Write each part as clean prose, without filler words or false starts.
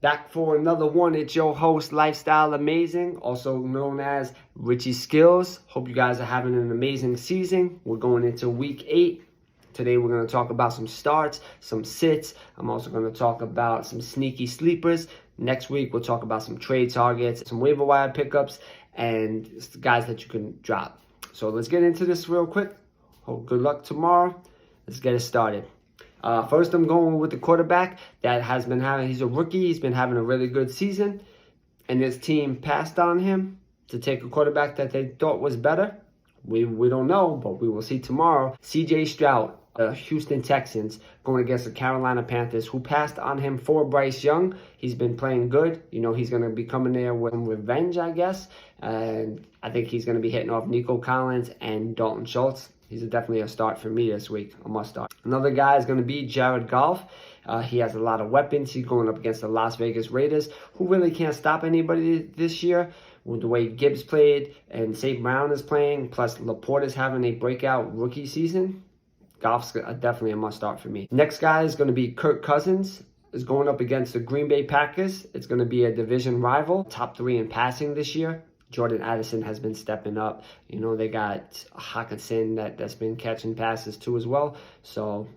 Back for another one. It's your host, Lifestyle Amazing, also known as Richie Skills. Hope you guys are having an amazing season. We're going into week 8. Today we're going to talk about some starts, some sits. I'm also going to talk about some sneaky sleepers. Next week we'll talk about some trade targets, some waiver wire pickups, and guys that you can drop. So let's get into this real quick. Hope good luck tomorrow. Let's get it started. First, I'm going with the quarterback that has been he's a rookie. He's been having a really good season. And his team passed on him to take a quarterback that they thought was better. We don't know, but we will see tomorrow. C.J. Stroud, the Houston Texans, going against the Carolina Panthers, who passed on him for Bryce Young. He's been playing good. You know, he's going to be coming there with revenge, I guess. And I think he's going to be hitting off Nico Collins and Dalton Schultz. He's definitely a start for me this week, a must start. Another guy is going to be Jared Goff. He has a lot of weapons. He's going up against the Las Vegas Raiders, who really can't stop anybody this year. With the way Gibbs played and St. Brown is playing, plus Laporte is having a breakout rookie season, Goff's definitely a must start for me. Next guy is going to be Kirk Cousins. Is going up against the Green Bay Packers. It's going to be a division rival, top 3 in passing this year. Jordan Addison has been stepping up. You know, they got Hawkinson that's been catching passes too as well. So,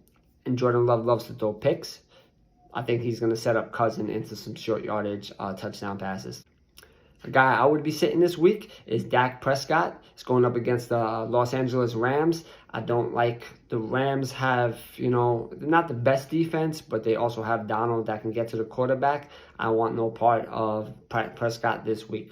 and Jordan Love loves to throw picks. I think he's going to set up Cousin into some short yardage touchdown passes. A guy I would be sitting this week is Dak Prescott. He's going up against the Los Angeles Rams. I don't like the Rams have, you know, not the best defense, but they also have Donald that can get to the quarterback. I want no part of Prescott this week.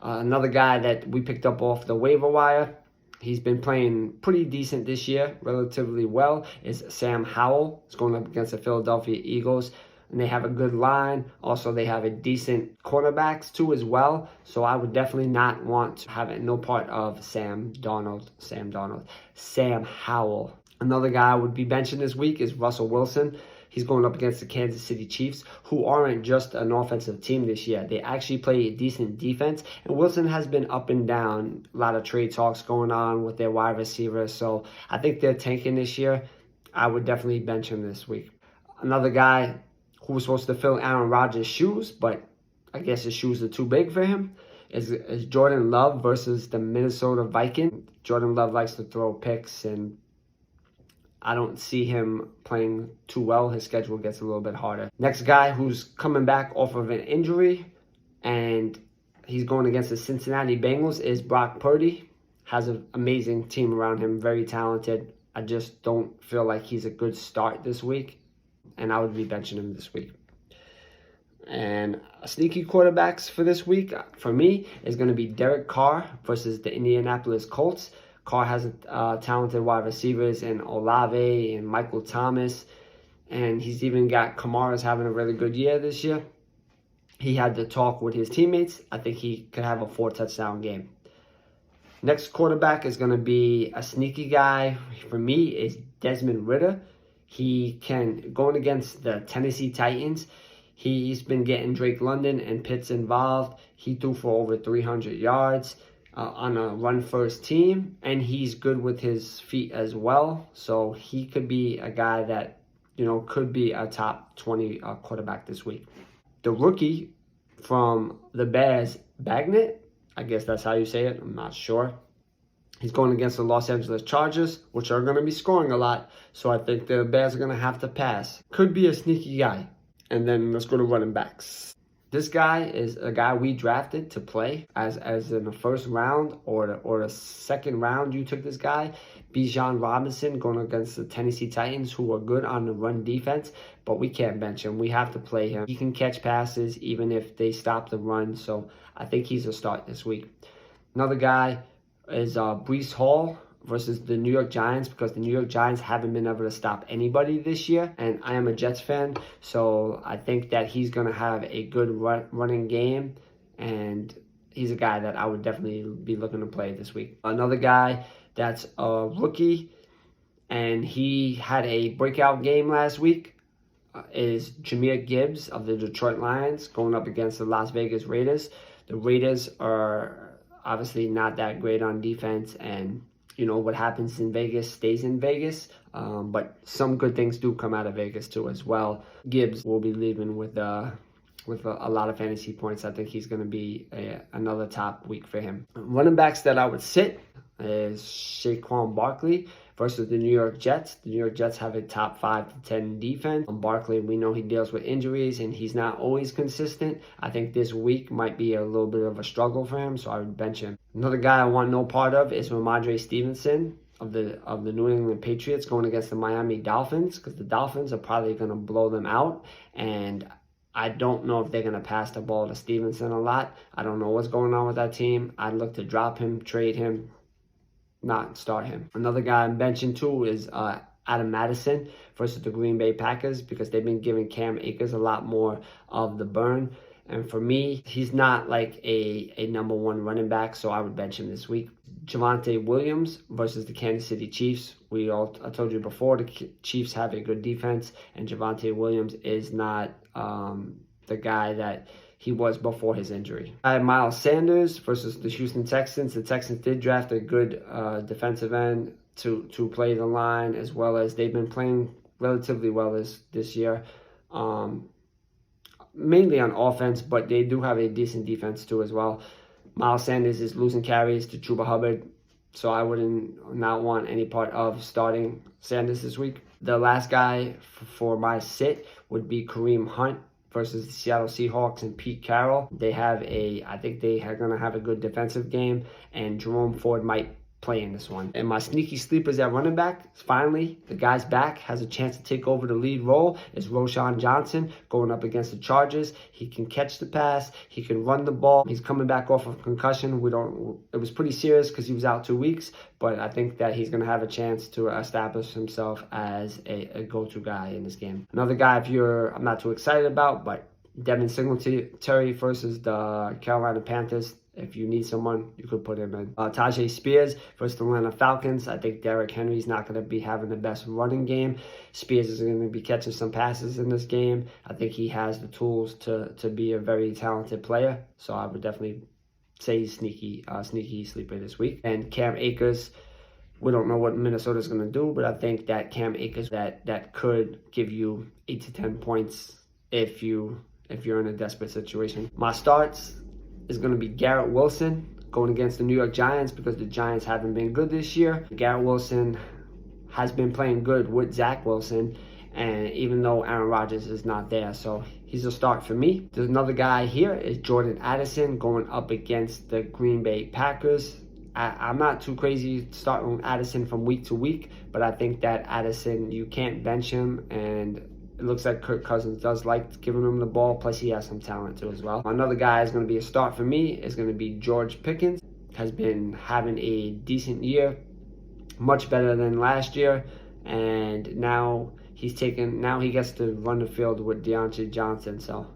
Another guy that we picked up off the waiver wire, he's been playing pretty decent this year, relatively well, is Sam Howell. He's going up against the Philadelphia Eagles, and they have a good line. Also, they have a decent cornerbacks too as well, so I would definitely not want to have no part of Sam Howell. Another guy I would be benching this week is Russell Wilson. He's going up against the Kansas City Chiefs, who aren't just an offensive team this year. They actually play a decent defense, and Wilson has been up and down. A lot of trade talks going on with their wide receivers, so I think they're tanking this year. I would definitely bench him this week. Another guy who was supposed to fill Aaron Rodgers' shoes, but I guess his shoes are too big for him, is Jordan Love versus the Minnesota Vikings. Jordan Love likes to throw picks, and I don't see him playing too well. His schedule gets a little bit harder. Next guy who's coming back off of an injury and he's going against the Cincinnati Bengals is Brock Purdy. Has an amazing team around him, very talented. I just don't feel like he's a good start this week, and I would be benching him this week. And sneaky quarterbacks for this week, for me, is going to be Derek Carr versus the Indianapolis Colts. Carr has talented wide receivers in Olave and Michael Thomas. And he's even got Kamara's having a really good year this year. He had to talk with his teammates. I think he could have a 4-touchdown game. Next quarterback is going to be a sneaky guy. For me, is Desmond Ridder. He can, going against the Tennessee Titans, he's been getting Drake London and Pitts involved. He threw for over 300 yards. On a run-first team, and he's good with his feet as well. So he could be a guy that, you know, could be a top 20 quarterback this week. The rookie from the Bears, Bagnett, I guess that's how you say it, I'm not sure. He's going against the Los Angeles Chargers, which are going to be scoring a lot. So I think the Bears are going to have to pass. Could be a sneaky guy. And then let's go to running backs. This guy is a guy we drafted to play as in the first round or the second round. You took this guy, Bijan Robinson, going against the Tennessee Titans, who are good on the run defense, but we can't bench him. We have to play him. He can catch passes even if they stop the run, so I think he's a start this week. Another guy is Breece Hall versus the New York Giants, because the New York Giants haven't been able to stop anybody this year, and I am a Jets fan, so I think that he's going to have a good running game, and he's a guy that I would definitely be looking to play this week. Another guy that's a rookie, and he had a breakout game last week, is Jahmyr Gibbs of the Detroit Lions, going up against the Las Vegas Raiders. The Raiders are obviously not that great on defense, and you know, what happens in Vegas stays in Vegas. But some good things do come out of Vegas too as well. Gibbs will be leaving with with a lot of fantasy points. I think he's going to be another top week for him. Running backs that I would sit is Saquon Barkley versus the New York Jets. The New York Jets have a top 5 to 10 defense. Barkley, we know he deals with injuries and he's not always consistent. I think this week might be a little bit of a struggle for him, so I would bench him. Another guy I want no part of is Rhamondre Stevenson of the New England Patriots going against the Miami Dolphins, because the Dolphins are probably going to blow them out, and I don't know if they're going to pass the ball to Stevenson a lot. I don't know what's going on with that team. I'd look to drop him, trade him, not start him. Another guy I'm benching too is Adam Madison versus the Green Bay Packers, because they've been giving Cam Akers a lot more of the burn. And for me, he's not like a number one running back, so I would bench him this week. Javonte Williams versus the Kansas City Chiefs. I told you before, the Chiefs have a good defense, and Javonte Williams is not the guy that he was before his injury. I have Miles Sanders versus the Houston Texans. The Texans did draft a good defensive end to play the line, as well as they've been playing relatively well this year. Mainly on offense, but they do have a decent defense too as well. Miles Sanders is losing carries to Chuba Hubbard, so I wouldn't not want any part of starting Sanders this week. The last guy for my sit would be Kareem Hunt versus the Seattle Seahawks and Pete Carroll. I think they are going to have a good defensive game, and Jerome Ford might play in this one. And my sneaky sleepers at running back, finally, the guy's back, has a chance to take over the lead role, is Roschon Johnson going up against the Chargers. He can catch the pass, he can run the ball. He's coming back off of concussion. It was pretty serious because he was out 2 weeks, but I think that he's going to have a chance to establish himself as a go-to guy in this game. Another guy I'm not too excited about, but Devin Singletary versus the Carolina Panthers. If you need someone, you could put him in. Tajay Spears versus the Atlanta Falcons. I think Derrick Henry's not going to be having the best running game. Spears is going to be catching some passes in this game. I think he has the tools to be a very talented player. So I would definitely say he's sneaky sleeper this week. And Cam Akers, we don't know what Minnesota's going to do, but I think that Cam Akers that could give you 8 to 10 points if you're in a desperate situation. My starts is going to be Garrett Wilson going against the New York Giants, because the Giants haven't been good this year. Garrett Wilson has been playing good with Zach Wilson, and even though Aaron Rodgers is not there, so he's a start for me. There's another guy here is Jordan Addison going up against the Green Bay Packers. I'm not too crazy starting Addison from week to week, but I think that Addison, you can't bench him, and it looks like Kirk Cousins does like giving him the ball, plus he has some talent too as well. Another guy is going to be a start for me is going to be George Pickens. Has been having a decent year, much better than last year, and now he gets to run the field with Deontay Johnson, so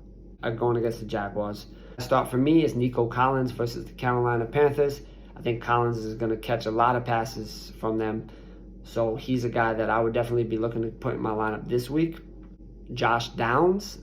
I'm going against the Jaguars. A start for me is Nico Collins versus the Carolina Panthers. I think Collins is going to catch a lot of passes from them, so he's a guy that I would definitely be looking to put in my lineup this week. Josh Downs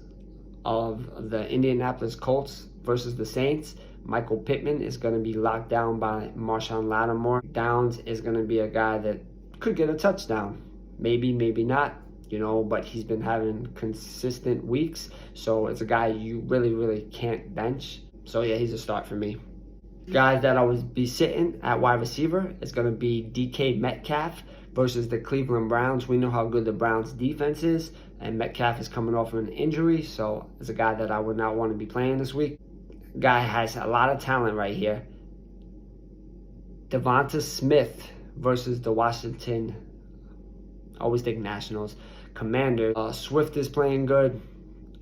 of the Indianapolis Colts versus the Saints. Michael Pittman is going to be locked down by Marshawn Lattimore. Downs is going to be a guy that could get a touchdown. Maybe, maybe not, but he's been having consistent weeks. So it's a guy you really, really can't bench. So yeah, he's a start for me. Guys that I would be sitting at wide receiver is going to be DK Metcalf versus the Cleveland Browns. We know how good the Browns defense is, and Metcalf is coming off of an injury, so it's a guy that I would not want to be playing this week. Guy has a lot of talent right here. Devonta Smith versus the Washington, I always think Nationals, Commanders. Swift is playing good.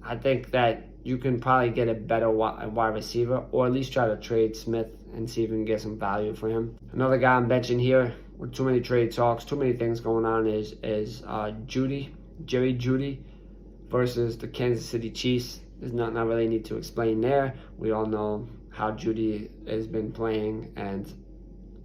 I think that you can probably get a better wide receiver, or at least try to trade Smith and see if you can get some value for him. Another guy I'm benching here with too many trade talks, too many things going on is Jerry Jeudy versus the Kansas City Chiefs. There's nothing I really need to explain there. We all know how Jeudy has been playing, and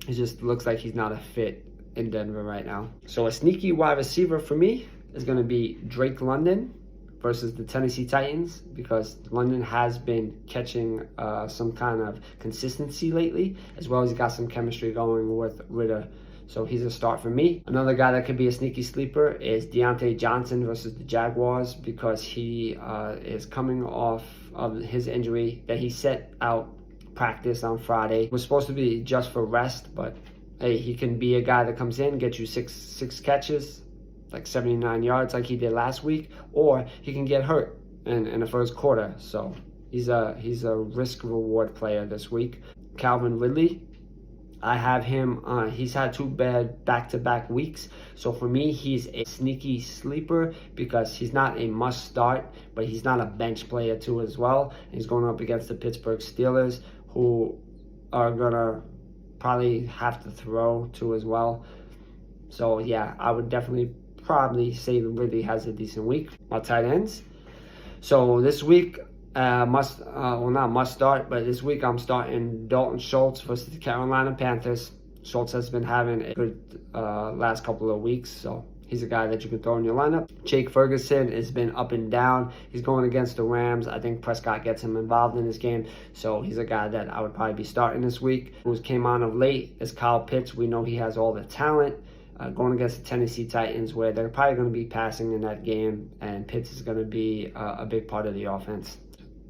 it just looks like he's not a fit in Denver right now. So a sneaky wide receiver for me is going to be Drake London versus the Tennessee Titans, because London has been catching some kind of consistency lately, as well as he got some chemistry going with Ritter. So he's a start for me. Another guy that could be a sneaky sleeper is Deontay Johnson versus the Jaguars, because he is coming off of his injury that he set out practice on Friday. It was supposed to be just for rest, but hey, he can be a guy that comes in, get you six catches, like 79 yards like he did last week, or he can get hurt in the first quarter. So he's a risk reward player this week. Calvin Ridley, I have him, he's had 2 bad back-to-back weeks. So for me, he's a sneaky sleeper because he's not a must start, but he's not a bench player too as well. And he's going up against the Pittsburgh Steelers, who are gonna probably have to throw too as well. So yeah, I would definitely probably say Ridley has a decent week. My tight ends. So this week, not must start, but this week I'm starting Dalton Schultz versus the Carolina Panthers. Schultz has been having a good last couple of weeks, so he's a guy that you can throw in your lineup. Jake Ferguson has been up and down. He's going against the Rams. I think Prescott gets him involved in this game, so he's a guy that I would probably be starting this week. Who came on of late is Kyle Pitts. We know he has all the talent. Going against the Tennessee Titans, where they're probably going to be passing in that game, and Pitts is going to be a big part of the offense.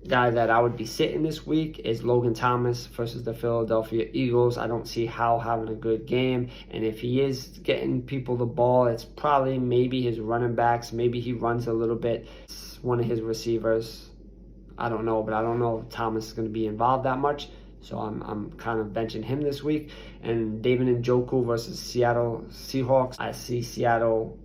Guy that I would be sitting this week is Logan Thomas versus the Philadelphia Eagles. I don't see Howell having a good game, and if he is getting people the ball, it's probably maybe his running backs. Maybe he runs a little bit. It's one of his receivers. I don't know, but I don't know if Thomas is going to be involved that much. So I'm kind of benching him this week. And David Njoku versus Seattle Seahawks. I see Seattle,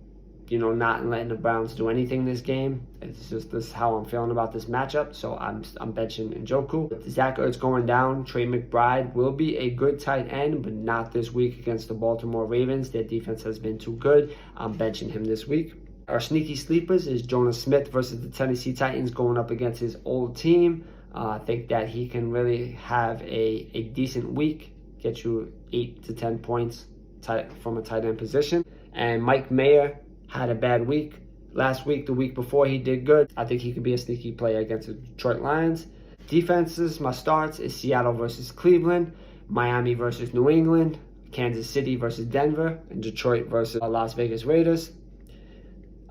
not letting the Browns do anything this game. It's just this how I'm feeling about this matchup. So I'm benching Njoku. With Zach Ertz going down, Trey McBride will be a good tight end, but not this week against the Baltimore Ravens. Their defense has been too good. I'm benching him this week. Our sneaky sleepers is Jonas Smith versus the Tennessee Titans, going up against his old team. I think that he can really have a decent week, get you 8 to 10 points from a tight end position. And Mike Mayer had a bad week last week. The week before, he did good. I think he could be a sneaky player against the Detroit Lions. Defenses, my starts is Seattle versus Cleveland, Miami versus New England, Kansas City versus Denver, and Detroit versus Las Vegas Raiders.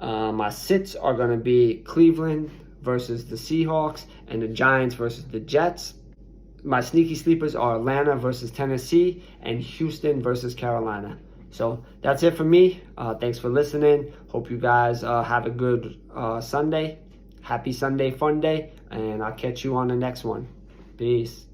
My sits are going to be Cleveland versus the Seahawks and the Giants versus the Jets. My sneaky sleepers are Atlanta versus Tennessee and Houston versus Carolina. So that's it for me. Thanks for listening. Hope you guys have a good Sunday. Happy Sunday fun day, and I'll catch you on the next one. Peace.